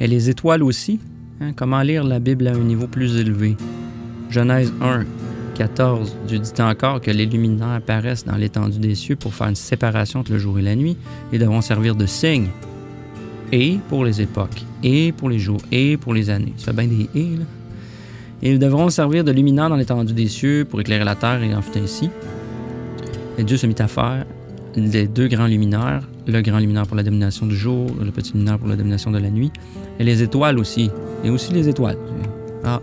Et les étoiles aussi. Hein? Comment lire la Bible à un niveau plus élevé? Genèse 1, 14, Dieu dit encore que les luminaires apparaissent dans l'étendue des cieux pour faire une séparation entre le jour et la nuit et devront servir de signe. Et pour les époques, et pour les jours, et pour les années. Ça fait bien des « et », là. Et ils devront servir de luminaires dans l'étendue des cieux pour éclairer la terre, et en fut ainsi. Et Dieu se mit à faire les deux grands luminaires, le grand luminaire pour la domination du jour, le petit luminaire pour la domination de la nuit, et les étoiles aussi. Et aussi les étoiles. Ah!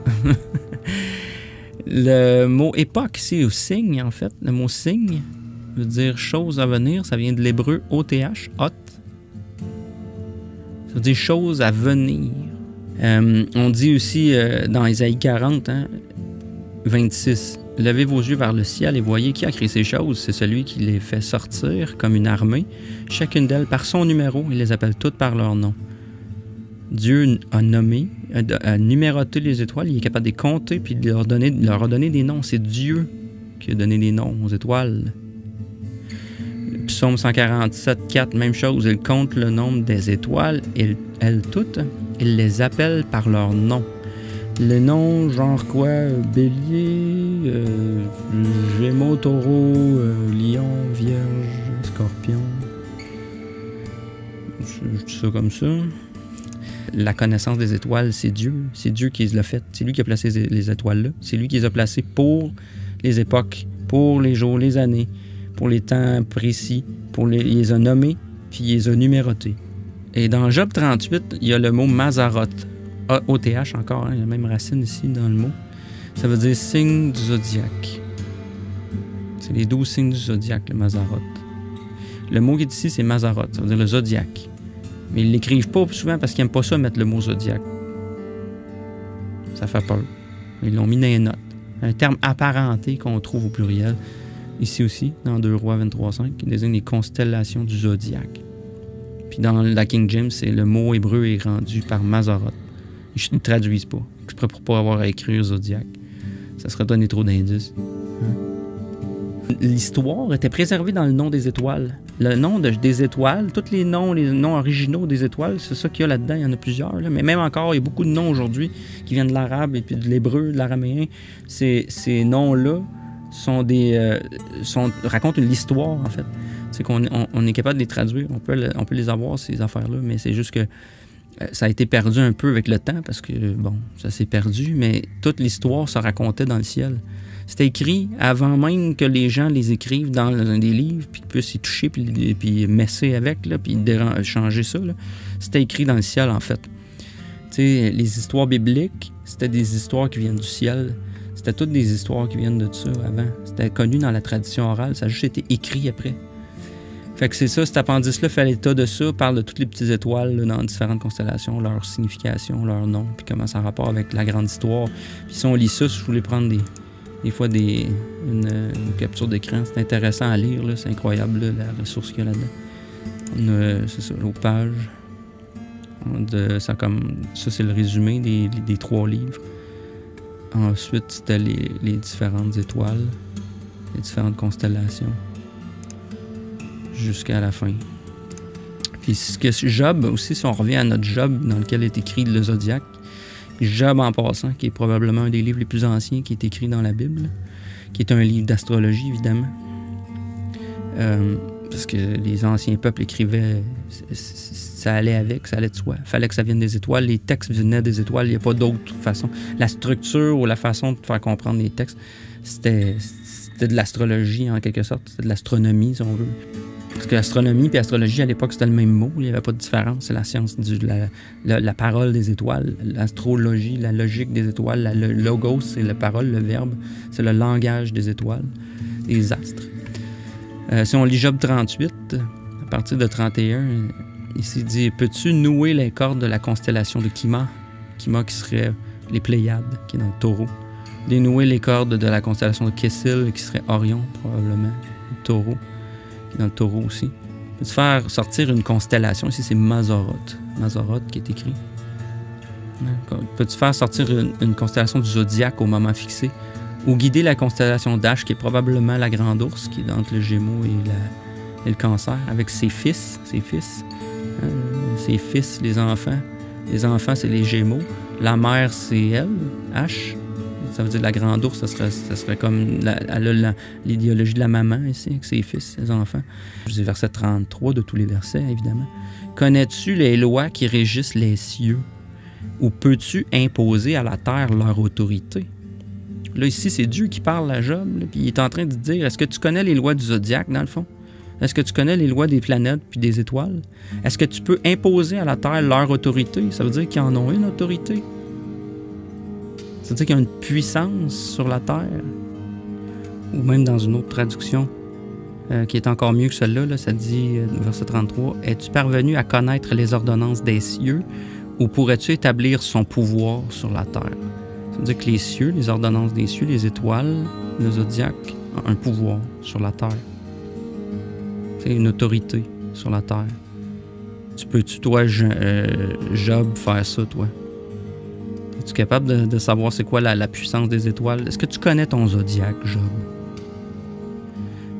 Le mot époque, c'est au signe, en fait. Le mot signe veut dire chose à venir. Ça vient de l'hébreu OTH, hot. Ça veut dire chose à venir. On dit aussi dans Ésaïe 40, 26, « Levez vos yeux vers le ciel et voyez qui a créé ces choses. C'est celui qui les fait sortir comme une armée, chacune d'elles par son numéro. Il les appelle toutes par leur nom. » Dieu a nommé, a numéroté les étoiles. Il est capable de les compter puis de leur a donné des noms. C'est Dieu qui a donné des noms aux étoiles. Psaume 147, 4, même chose. Il compte le nombre des étoiles, elles toutes. Il les appelle par leur nom. Les noms, genre quoi? Bélier, Gémeaux, Taureau, Lion, Vierge, Scorpion. Je dis ça comme ça. La connaissance des étoiles, c'est Dieu. C'est Dieu qui l'a fait. C'est lui qui a placé les étoiles là. C'est lui qui les a placées pour les époques, pour les jours, les années, pour les temps précis. Il les a nommés, puis il les a numérotés. Et dans Job 38, il y a le mot Mazaroth. A-O-T-H encore, il y a la même racine ici dans le mot. Ça veut dire signe du zodiaque. C'est les 12 signes du zodiaque, le Mazaroth. Le mot qui est ici, c'est Mazaroth, ça veut dire le zodiaque. Mais ils ne l'écrivent pas souvent parce qu'ils n'aiment pas ça mettre le mot zodiaque. Ça fait peur. Ils l'ont mis dans les notes. Un terme apparenté qu'on trouve au pluriel. Ici aussi, dans 2 Rois 23.5, qui désigne les constellations du zodiaque. Puis dans la King James, c'est le mot hébreu est rendu par Mazaroth. Ils ne traduisent pas. Exprès pour ne pas avoir à écrire zodiaque. Ça serait donné trop d'indices. L'histoire était préservée dans le nom des étoiles. Le nom des étoiles, tous les noms originaux des étoiles, c'est ça qu'il y a là-dedans. Il y en a plusieurs. Là. Mais même encore, il y a beaucoup de noms aujourd'hui qui viennent de l'arabe et puis de l'hébreu, de l'araméen. Ces noms-là racontent l'histoire, en fait. C'est qu'on est capable de les traduire. On peut les avoir, ces affaires-là, mais c'est juste que ça a été perdu un peu avec le temps parce que, bon, ça s'est perdu, mais toute l'histoire se racontait dans le ciel. C'était écrit avant même que les gens les écrivent dans un des livres, puis qu'ils puissent y toucher, puis messer avec, là, puis changer ça. C'était écrit dans le ciel, en fait. Tu sais, les histoires bibliques, c'était des histoires qui viennent du ciel. C'était toutes des histoires qui viennent de ça avant. C'était connu dans la tradition orale. Ça a juste été écrit après. Fait que c'est ça, cet appendice-là fait l'état de ça, parle de toutes les petites étoiles là, dans différentes constellations, leur signification, leur nom, puis comment ça a rapport avec la grande histoire. Puis si on lit ça, si je voulais prendre des fois une capture d'écran, c'est intéressant à lire, là, c'est incroyable là, la ressource qu'il y a là-dedans. C'est ça, l'autre page. Ça, c'est le résumé des 3 livres. Ensuite, c'était les différentes étoiles, les différentes constellations. Jusqu'à la fin. Puis Job aussi, si on revient à notre Job dans lequel est écrit le zodiaque, Job en passant, qui est probablement un des livres les plus anciens qui est écrit dans la Bible, qui est un livre d'astrologie évidemment, parce que les anciens peuples écrivaient, ça allait avec, ça allait de soi. Il fallait que ça vienne des étoiles, les textes venaient des étoiles, il n'y a pas d'autre façon. La structure ou la façon de faire comprendre les textes, c'était de l'astrologie en quelque sorte, c'était de l'astronomie si on veut. Parce que l'astronomie et l'astrologie, à l'époque, c'était le même mot. Il n'y avait pas de différence. C'est la science la parole des étoiles. L'astrologie, la logique des étoiles. Le logos, c'est la parole, le verbe. C'est le langage des étoiles, des astres. Si on lit Job 38, à partir de 31, ici dit « Peux-tu nouer les cordes de la constellation de Kima? » Kima qui serait les Pléiades, qui est dans le Taureau. Dénouer les cordes de la constellation de Kessil, qui serait Orion, probablement, le Taureau. Dans le Taureau aussi. Peux-tu faire sortir une constellation? Ici, c'est Mazaroth. Mazaroth qui est écrit. Peux-tu faire sortir une constellation du zodiaque au moment fixé? Ou guider la constellation d'Ash, qui est probablement la Grande Ourse, qui est entre le Gémeaux et le Cancer, avec ses fils, les enfants, Les enfants, c'est les Gémeaux. La mère, c'est elle, H. Ça veut dire la grande ours, ça serait comme l'idéologie de la maman ici, avec ses fils, ses enfants. C'est verset 33 de tous les versets, évidemment. Connais-tu les lois qui régissent les cieux? Ou peux-tu imposer à la terre leur autorité? Là, ici, c'est Dieu qui parle à Job, là, puis il est en train de dire, est-ce que tu connais les lois du zodiaque, dans le fond? Est-ce que tu connais les lois des planètes puis des étoiles? Est-ce que tu peux imposer à la terre leur autorité? Ça veut dire qu'ils en ont une autorité. Ça veut dire qu'ils ont une puissance sur la terre. Ou même dans une autre traduction, qui est encore mieux que celle-là, là, ça dit, verset 33, « Es-tu parvenu à connaître les ordonnances des cieux ou pourrais-tu établir son pouvoir sur la terre? » Ça veut dire que les cieux, les ordonnances des cieux, les étoiles, le zodiaque, ont un pouvoir sur la terre. C'est une autorité sur la terre. Tu peux-tu, toi, Job, faire ça, toi? Es-tu capable de savoir c'est quoi la puissance des étoiles? Est-ce que tu connais ton zodiaque, Job?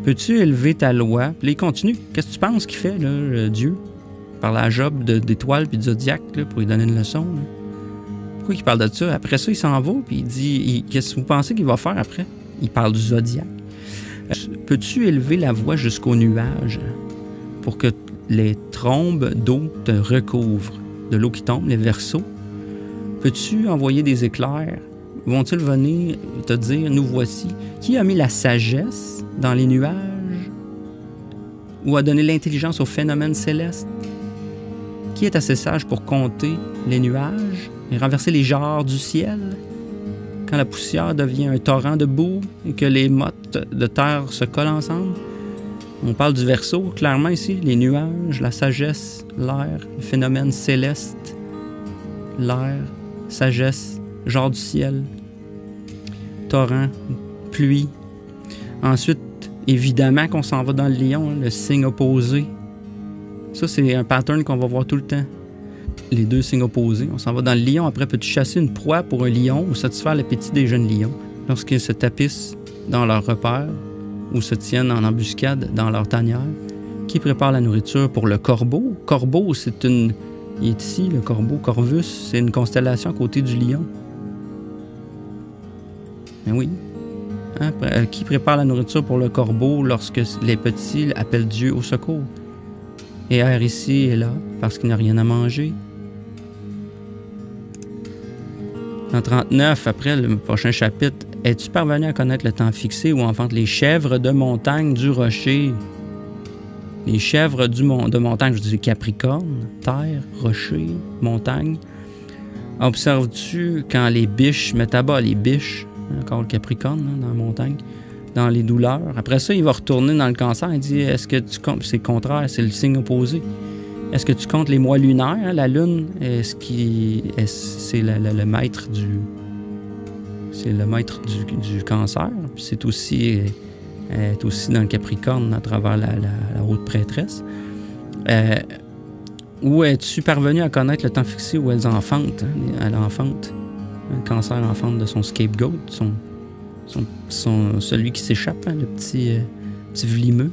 Peux-tu élever ta loi? Puis là, il continue. Qu'est-ce que tu penses qu'il fait, là, Dieu? Il parle à Job d'étoiles puis de zodiaque là, pour lui donner une leçon. Là. Pourquoi il parle de ça? Après ça, il s'en va puis il dit qu'est-ce que vous pensez qu'il va faire après? Il parle du zodiaque. Peux-tu élever la voix jusqu'aux nuages pour que les trombes d'eau te recouvrent? De l'eau qui tombe, les verseaux. Peux-tu envoyer des éclairs? Vont-ils venir te dire, nous voici? Qui a mis la sagesse dans les nuages? Ou a donné l'intelligence aux phénomènes célestes? Qui est assez sage pour compter les nuages et renverser les genres du ciel? Quand la poussière devient un torrent de boue et que les mottes de terre se collent ensemble? On parle du Verseau, clairement ici, les nuages, la sagesse, l'air, les phénomènes célestes, l'air, sagesse, genre du ciel, torrent, pluie. Ensuite, évidemment qu'on s'en va dans le lion, le signe opposé. Ça, c'est un pattern qu'on va voir tout le temps. Les deux signes opposés. On s'en va dans le lion. Après, peux-tu chasser une proie pour un lion ou satisfaire l'appétit des jeunes lions lorsqu'ils se tapissent dans leur repère ou se tiennent en embuscade dans leur tanière? Qui prépare la nourriture pour le corbeau? Corbeau, c'est une... Il est ici, le corbeau, Corvus, c'est une constellation à côté du lion. Ben oui. Hein? Qui prépare la nourriture pour le corbeau lorsque les petits appellent Dieu au secours? Et erre ici et là, parce qu'il n'a rien à manger. En 39, après le prochain chapitre, « Es-tu parvenu à connaître le temps fixé où enfantent les chèvres de montagne du rocher? » Les chèvres de montagne, je dis Capricorne, terre, rocher, montagne. Observes-tu quand les biches mettent à bas les biches, encore le Capricorne hein, dans la montagne, dans les douleurs? Après ça, il va retourner dans le Cancer et dit est-ce que tu comptes, c'est le contraire, c'est le signe opposé. Est-ce que tu comptes les mois lunaires, hein, la lune? C'est le maître du. C'est le maître du Cancer. Puis c'est aussi. Est aussi dans le Capricorne à travers la haute prêtresse. Où es-tu parvenu à connaître le temps fixé où elles enfantent? Hein? Elle enfante. Le Cancer enfante de son scapegoat, celui qui s'échappe, hein, le petit vlimeux.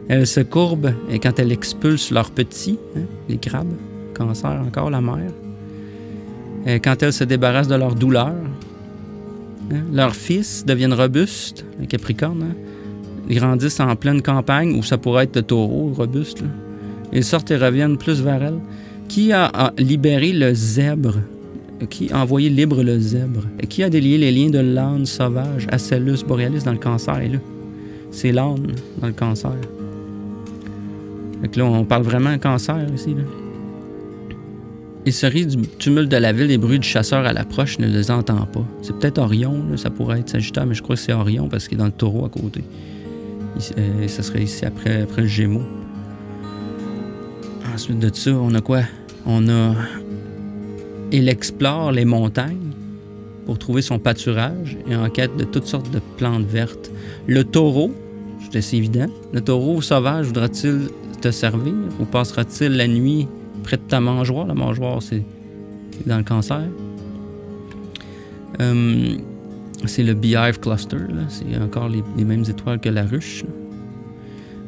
Elle se courbe et quand elle expulse leurs petits, hein, les crabes, Cancer encore, la mère. Quand elle se débarrasse de leur douleur, hein, leurs fils deviennent robustes, les Capricornes, hein, ils grandissent en pleine campagne, où ça pourrait être le taureau, robuste. Là. Ils sortent et reviennent plus vers elle. Qui a libéré le zèbre? Qui a envoyé libre le zèbre? Et qui a délié les liens de l'âne sauvage? Acellus borealis dans le Cancer est là. C'est l'âne dans le Cancer. Donc là, on parle vraiment Cancer ici. Là. Il se rit du tumulte de la ville, les bruits du chasseur à l'approche ne les entend pas. C'est peut-être Orion, là, ça pourrait être Sagittaire, mais je crois que c'est Orion parce qu'il est dans le taureau à côté. Ça serait ici après le Gémeaux. Ensuite de ça, on a quoi? Il explore les montagnes pour trouver son pâturage et en quête de toutes sortes de plantes vertes. Le taureau, c'est assez évident, le taureau sauvage voudra-t-il te servir ou passera-t-il la nuit près de ta mangeoire? La mangeoire, c'est dans le Cancer. C'est le Beehive Cluster. C'est encore les mêmes étoiles que la ruche.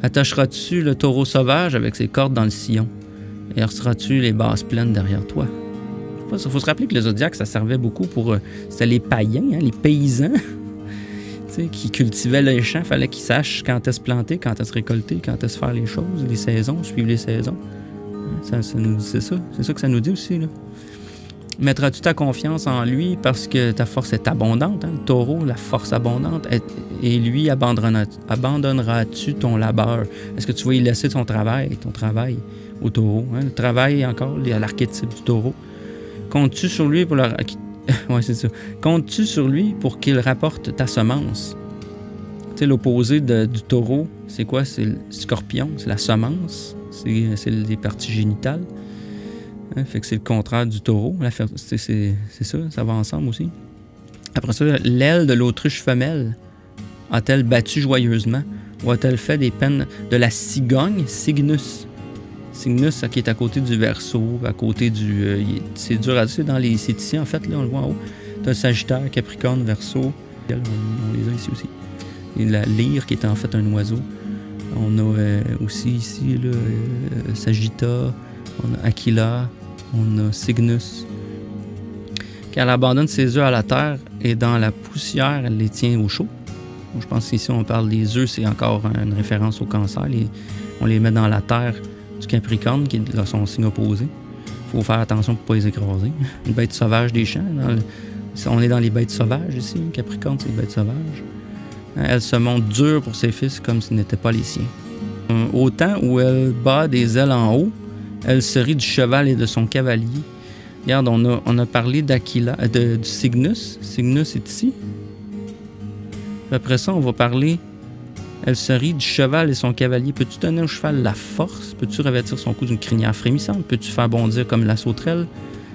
Attacheras-tu le taureau sauvage avec ses cordes dans le sillon? Heurseras-tu les basses plaines derrière toi? Il faut se rappeler que le zodiaque, ça servait beaucoup pour... c'était les païens, hein, les paysans qui cultivaient les champs. Il fallait qu'ils sachent quand est-ce planter, quand est-ce récolter, quand est-ce faire les choses, les saisons, suivre les saisons. Ça nous dit, c'est ça. C'est ça que ça nous dit aussi, là. Mettras-tu ta confiance en lui parce que ta force est abondante, hein? Le taureau, la force abondante, et lui abandonneras-tu ton labeur? Est-ce que tu vas y laisser ton travail au taureau? Hein? Le travail, encore, l'archétype du taureau. Comptes-tu sur lui pour ouais, c'est ça. Comptes-tu sur lui pour qu'il rapporte ta semence? Tu sais, l'opposé du taureau, c'est quoi? C'est le scorpion, c'est la semence, c'est les parties génitales. Hein? Fait que c'est le contraire du taureau. C'est ça, ça va ensemble aussi. Après ça, l'aile de l'autruche femelle a-t-elle battu joyeusement ou a-t-elle fait des peines de la cigogne, Cygnus? Cygnus, qui est à côté du Verseau, à côté du... c'est dur à dire, c'est ici, en fait, là, on le voit en haut. Tu as Sagittaire, Capricorne, Verseau. On les a ici aussi. Et la lyre, qui est en fait un oiseau. On a aussi ici, là, Sagitta, on a Aquila, on a Cygnus. Quand elle abandonne ses œufs à la terre et dans la poussière, elle les tient au chaud. Je pense qu'ici, on parle des œufs, c'est encore une référence au cancer. On les met dans la terre du Capricorne, qui est son signe opposé. Il faut faire attention pour ne pas les écraser. Une bête sauvage des champs. On est dans les bêtes sauvages ici. Capricorne, c'est les bêtes sauvages. Elle se montre dure pour ses fils comme s'ils n'étaient pas les siens. Au temps où elle bat des ailes en haut, elle se rit du cheval et de son cavalier. Regarde, on a parlé d'Aquila, du Cygnus. Cygnus est ici. Puis après ça, on va parler... Elle se rit du cheval et son cavalier. Peux-tu donner au cheval la force? Peux-tu revêtir son cou d'une crinière frémissante? Peux-tu faire bondir comme la sauterelle?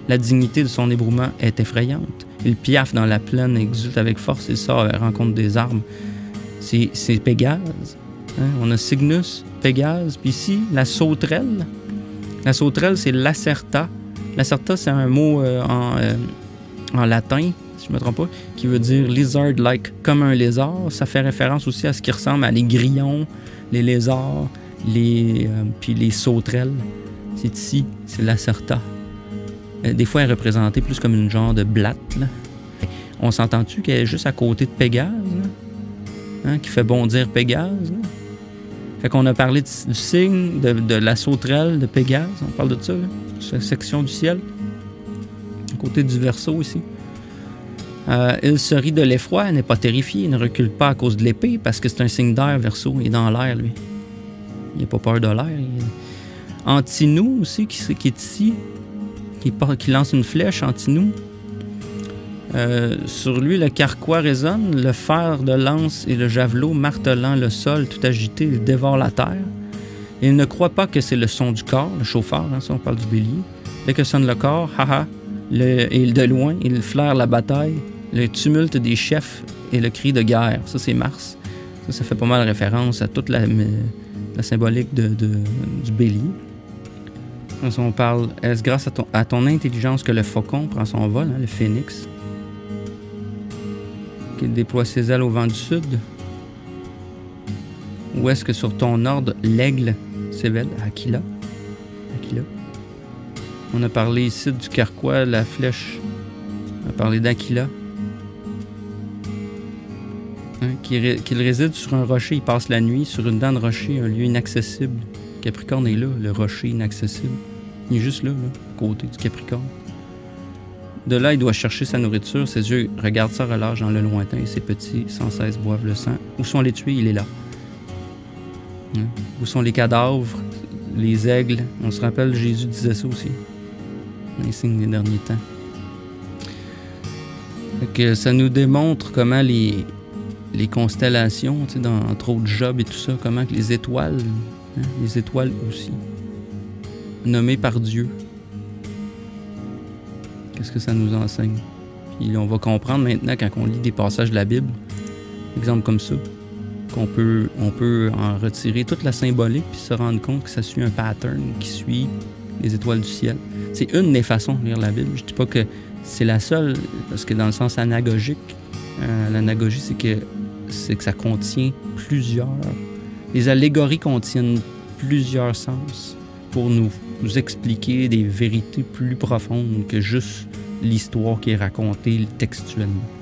La dignité de son ébrouement est effrayante. Il piaffe dans la plaine, exulte avec force et sort à la rencontre des armes. C'est Pégase. Hein? On a Cygnus, Pégase. Puis ici, la sauterelle. La sauterelle, c'est Lacerta. Lacerta, c'est un mot en latin, si je ne me trompe pas, qui veut dire lizard-like, comme un lézard. Ça fait référence aussi à ce qui ressemble à les grillons, les lézards, puis les sauterelles. C'est ici, c'est Lacerta. Des fois, elle est représentée plus comme une genre de blatte. Là. On s'entend-tu qu'elle est juste à côté de Pégase, hein, qui fait bondir Pégase? Là? Fait qu'on a parlé du signe, de la sauterelle, de Pégase. On parle de ça, là, cette section du ciel. À côté du Verseau, ici. Il se rit de l'effroi, elle n'est pas terrifiée, il ne recule pas à cause de l'épée, parce que c'est un signe d'air, Verseau, il est dans l'air, lui. Il n'a pas peur de l'air. Antinou aussi, qui est ici, qui lance une flèche, Antinou. Sur lui, le carquois résonne, le fer de lance et le javelot martelant le sol, tout agité, il dévore la terre. Il ne croit pas que c'est le son du corps, le chauffeur, hein, ça on parle du bélier. Dès que sonne le corps, haha, et de loin, il flaire la bataille, le tumulte des chefs et le cri de guerre. Ça, c'est Mars. Ça fait pas mal référence à toute la symbolique du bélier. On parle, est-ce grâce à ton intelligence que le faucon prend son vol, hein, le phénix, qu'il déploie ses ailes au vent du sud? Ou est-ce que sur ton ordre, l'aigle s'évèle? Aquila. On a parlé ici du carquois, la flèche. On a parlé d'Aquila. Hein, qu'il réside sur un rocher, il passe la nuit sur une dent de rocher, un lieu inaccessible. Capricorne est là, le rocher inaccessible. Il est juste là, à côté du Capricorne. De là, il doit chercher sa nourriture. Ses yeux regardent sa relâche dans le lointain et ses petits sans cesse boivent le sang. Où sont les tués? Il est là. Hein? Où sont les cadavres? Les aigles? On se rappelle, Jésus disait ça aussi. Les signes des derniers temps. Fait que ça nous démontre comment les constellations, tu sais, entre autres Job et tout ça, comment que les étoiles aussi, nommées par Dieu. Qu'est-ce que ça nous enseigne? Puis on va comprendre maintenant quand on lit des passages de la Bible, exemple comme ça, qu'on peut en retirer toute la symbolique puis se rendre compte que ça suit un pattern qui suit les étoiles du ciel. C'est une des façons de lire la Bible. Je ne dis pas que c'est la seule, parce que dans le sens anagogique, l'anagogie, c'est que ça contient plusieurs... Les allégories contiennent plusieurs sens. pour nous expliquer des vérités plus profondes que juste l'histoire qui est racontée textuellement.